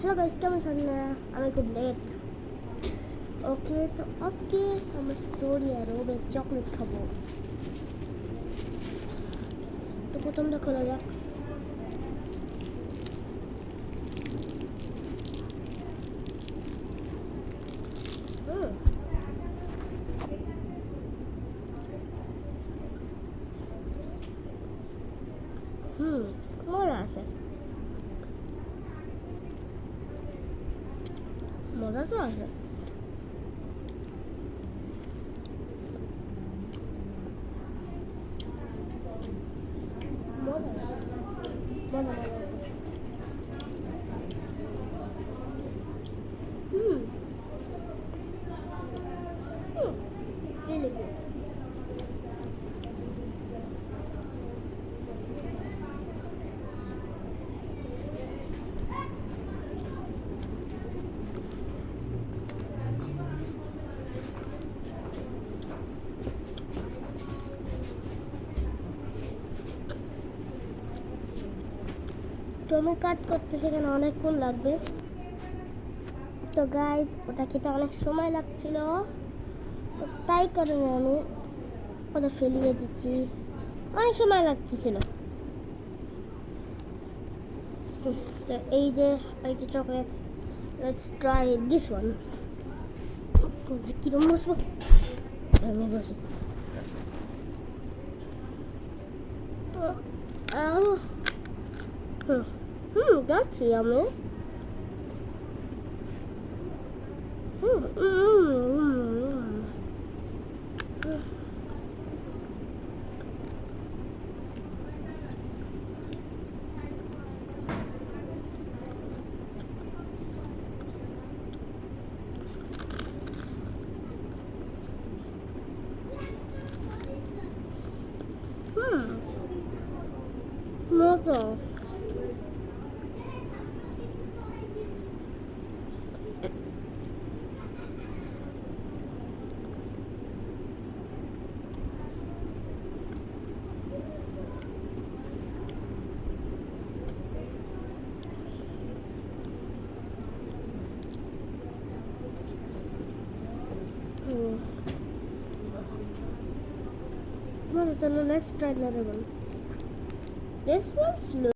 Hello guys, কেমন আছেন আপনারা? আমি খুব লেট। ওকে, তো আজকে আমরা সরি আর রোবের চকলেট খাবো। তো প্রথমটা খোলা যাক। মজা আছে, মজা তো আছে। মজা মজা মজা আছে। really good. তো আমি কাট করতে সেখানে অনেকক্ষণ লাগবে। তো গাইজ, ওটা খেতে অনেক সময় লাগছিল, তো তাই কারণে আমি ওটা ফেলিয়ে দিচ্ছি। অনেক সময় লাগতেছিল। তো এই যে chocolate, let's try this one. কিরম বসবো আমি বসি। যাচ্ছি আমি। মজা। Let's try another one. This one's slow.